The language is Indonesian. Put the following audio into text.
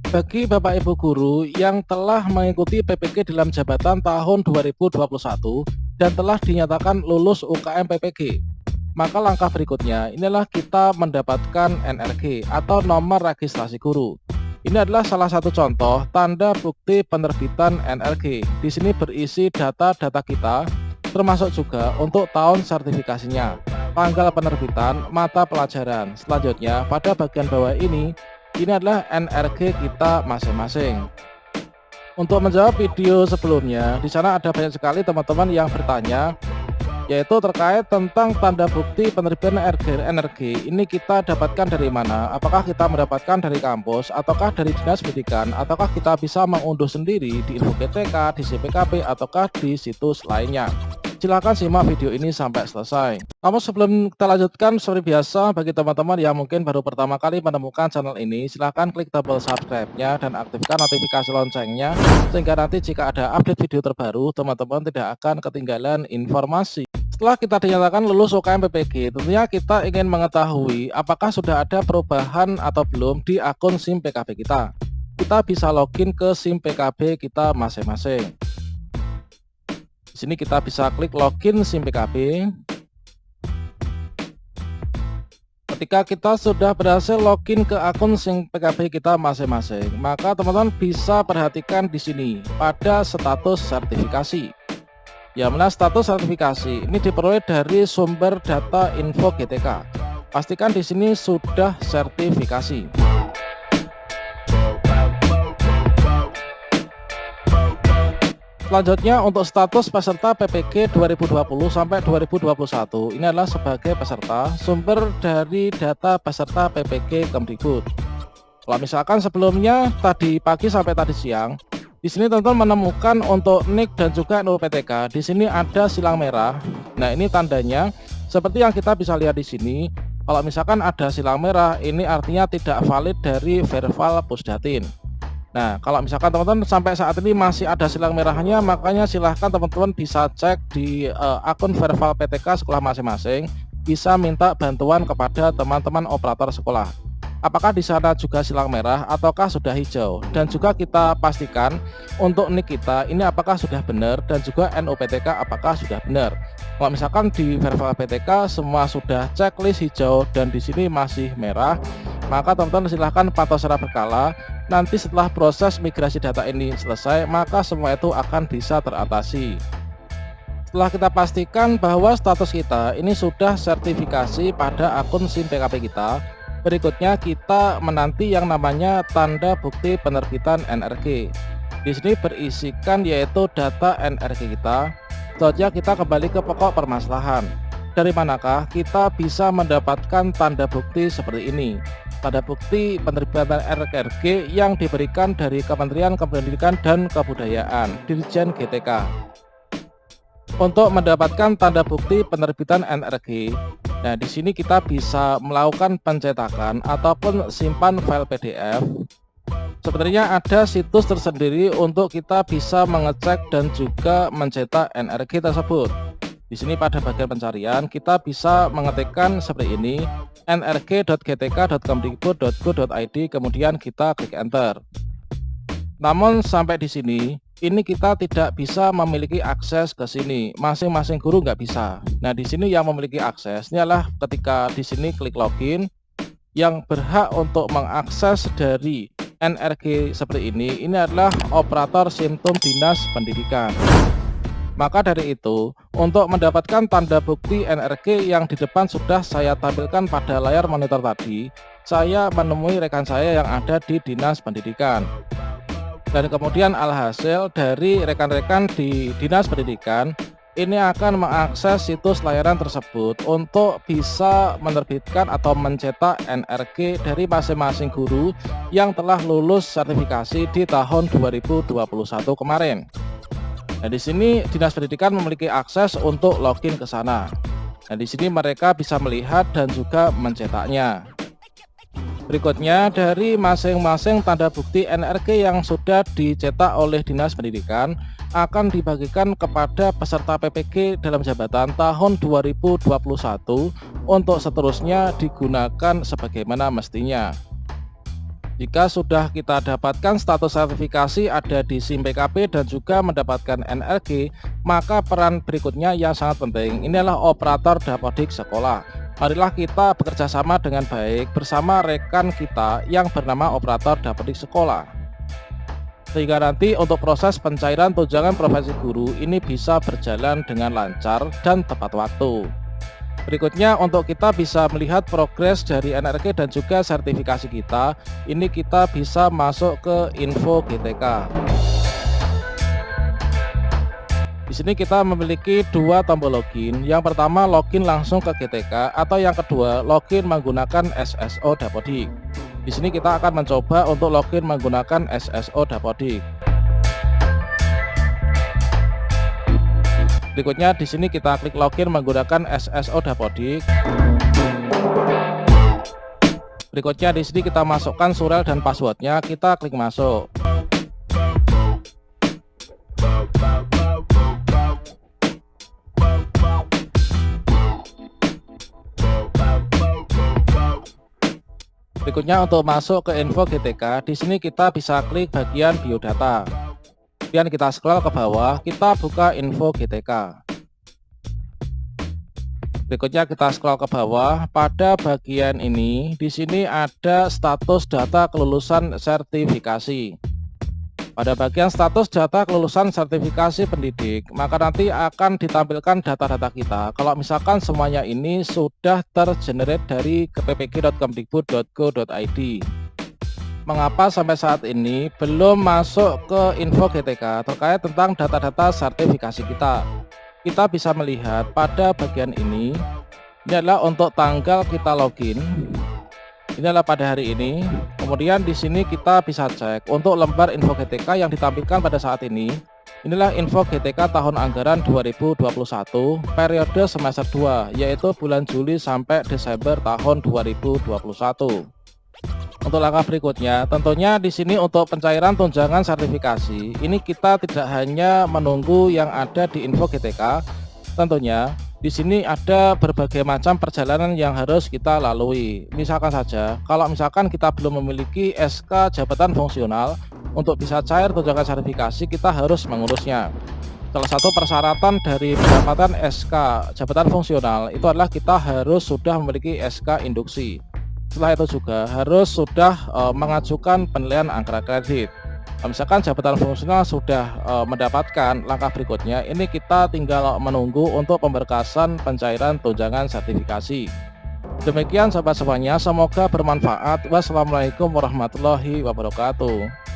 Bagi Bapak Ibu guru yang telah mengikuti PPG dalam jabatan tahun 2021 dan telah dinyatakan lulus UKM PPG, maka langkah berikutnya inilah kita mendapatkan NRG atau nomor registrasi guru. Ini adalah salah satu contoh tanda bukti penerbitan NRG. Di sini berisi data-data kita, termasuk juga untuk tahun sertifikasinya, tanggal penerbitan, mata pelajaran. Selanjutnya, pada bagian bawah ini adalah NRG kita masing-masing. Untuk menjawab video sebelumnya, di sana ada banyak sekali teman-teman yang bertanya, yaitu terkait tentang tanda bukti penerbitan NRG. Ini kita dapatkan dari mana? Apakah kita mendapatkan dari kampus, ataukah dari dinas pendidikan, ataukah kita bisa mengunduh sendiri di Info GTK, di CPKB, ataukah di situs lainnya? Silahkan simak video ini sampai selesai. Namun sebelum kita lanjutkan, seperti biasa bagi teman-teman yang mungkin baru pertama kali menemukan channel ini, silahkan klik tombol subscribe-nya dan aktifkan notifikasi loncengnya, sehingga nanti jika ada update video terbaru, teman-teman tidak akan ketinggalan informasi. Setelah kita dinyatakan lulus UKM PPG, tentunya kita ingin mengetahui apakah sudah ada perubahan atau belum di akun SIM PKB kita. Kita bisa login ke SIM PKB kita masing-masing. Di sini kita bisa klik login SIM PKB. Ketika kita sudah berhasil login ke akun SIM PKB kita masing-masing, maka teman-teman bisa perhatikan di sini pada status sertifikasi. Yang mana status sertifikasi ini diperoleh dari sumber data Info GTK. Pastikan di sini sudah sertifikasi. Selanjutnya untuk status peserta PPG 2020 sampai 2021, ini adalah sebagai peserta, sumber dari data peserta PPG Kemdikbud. Kalau misalkan sebelumnya tadi pagi sampai tadi siang, di sini teman-teman menemukan untuk NIK dan juga NUPTK, di sini ada silang merah. Nah, ini tandanya seperti yang kita bisa lihat di sini. Kalau misalkan ada silang merah, ini artinya tidak valid dari Verval Pusdatin. Nah, kalau misalkan teman-teman sampai saat ini masih ada silang merahnya, makanya silahkan teman-teman bisa cek di akun Verval PTK sekolah masing-masing, bisa minta bantuan kepada teman-teman operator sekolah. Apakah di sana juga silang merah ataukah sudah hijau, dan juga kita pastikan untuk NIK kita ini apakah sudah benar dan juga NUPTK apakah sudah benar. Kalau misalkan di Verval PTK semua sudah checklist hijau dan di sini masih merah, maka teman-teman silahkan pantau secara berkala. Nanti setelah proses migrasi data ini selesai, maka semua itu akan bisa teratasi. Setelah kita pastikan bahwa status kita ini sudah sertifikasi pada akun SIM PKB kita, berikutnya kita menanti yang namanya tanda bukti penerbitan NRG. Di sini berisikan yaitu data NRG kita. Selanjutnya kita kembali ke pokok permasalahan. Dari manakah kita bisa mendapatkan tanda bukti seperti ini? Tanda bukti penerbitan NRG yang diberikan dari Kementerian Pendidikan dan Kebudayaan, Dirjen GTK. Untuk mendapatkan tanda bukti penerbitan NRG, nah di sini kita bisa melakukan pencetakan ataupun simpan file PDF. Sebenarnya ada situs tersendiri untuk kita bisa mengecek dan juga mencetak NRG tersebut. Di sini pada bagian pencarian kita bisa mengetikkan seperti ini, nrg.gtk.kemdikbud.go.id, kemudian kita klik enter. Namun sampai di sini, ini kita tidak bisa memiliki akses ke sini. Masing-masing guru nggak bisa. Nah, di sini yang memiliki akses ini adalah ketika di sini klik login, yang berhak untuk mengakses dari NRG seperti ini adalah operator SIMTUM Dinas Pendidikan. Maka dari itu, untuk mendapatkan tanda bukti NRG yang di depan sudah saya tampilkan pada layar monitor tadi, saya menemui rekan saya yang ada di Dinas Pendidikan. Dan kemudian alhasil dari rekan-rekan di Dinas Pendidikan, ini akan mengakses situs layanan tersebut untuk bisa menerbitkan atau mencetak NRG dari masing-masing guru yang telah lulus sertifikasi di tahun 2021 kemarin. Nah, di sini Dinas Pendidikan memiliki akses untuk login ke sana. Nah, di sini mereka bisa melihat dan juga mencetaknya. Berikutnya, dari masing-masing tanda bukti NRG yang sudah dicetak oleh Dinas Pendidikan akan dibagikan kepada peserta PPG dalam jabatan tahun 2021 untuk seterusnya digunakan sebagaimana mestinya. Jika sudah kita dapatkan status sertifikasi ada di SIM PKP dan juga mendapatkan NRG, maka peran berikutnya yang sangat penting ini adalah operator dapodik sekolah. Marilah kita bekerja sama dengan baik bersama rekan kita yang bernama operator dapodik sekolah, sehingga nanti untuk proses pencairan tunjangan profesi guru ini bisa berjalan dengan lancar dan tepat waktu. Berikutnya untuk kita bisa melihat progres dari NRG dan juga sertifikasi kita, ini kita bisa masuk ke info GTK. Di sini kita memiliki dua tombol login. Yang pertama login langsung ke GTK atau yang kedua login menggunakan SSO Dapodik. Di sini kita akan mencoba untuk login menggunakan SSO Dapodik. Berikutnya di sini kita klik login menggunakan SSO Dapodik. Berikutnya di sini kita masukkan surel dan passwordnya, kita klik masuk. Berikutnya untuk masuk ke info GTK, di sini kita bisa klik bagian biodata. Kemudian kita scroll ke bawah, kita buka info GTK. Berikutnya kita scroll ke bawah, pada bagian ini di sini ada status data kelulusan sertifikasi. Pada bagian status data kelulusan sertifikasi pendidik, maka nanti akan ditampilkan data-data kita. Kalau misalkan semuanya ini sudah tergenerate dari ppk.kemdikbud.go.id. Mengapa sampai saat ini belum masuk ke info GTK terkait tentang data-data sertifikasi kita? Kita bisa melihat pada bagian ini adalah untuk tanggal kita login. Ini adalah pada hari ini. Kemudian di sini kita bisa cek untuk lembar info GTK yang ditampilkan pada saat ini. Inilah info GTK tahun anggaran 2021 periode semester 2, yaitu bulan Juli sampai Desember tahun 2021. Untuk langkah berikutnya, tentunya di sini untuk pencairan tunjangan sertifikasi, ini kita tidak hanya menunggu yang ada di info GTK. Tentunya di sini ada berbagai macam perjalanan yang harus kita lalui. Misalkan saja, kalau misalkan kita belum memiliki SK jabatan fungsional, untuk bisa cair tunjangan sertifikasi kita harus mengurusnya. Salah satu persyaratan dari pendapatan SK jabatan fungsional itu adalah kita harus sudah memiliki SK induksi. Setelah itu juga harus sudah mengajukan penilaian anggaran kredit. Misalkan jabatan fungsional sudah mendapatkan, langkah berikutnya ini kita tinggal menunggu untuk pemberkasan pencairan tunjangan sertifikasi. Demikian sahabat semuanya, semoga bermanfaat. Wassalamualaikum warahmatullahi wabarakatuh.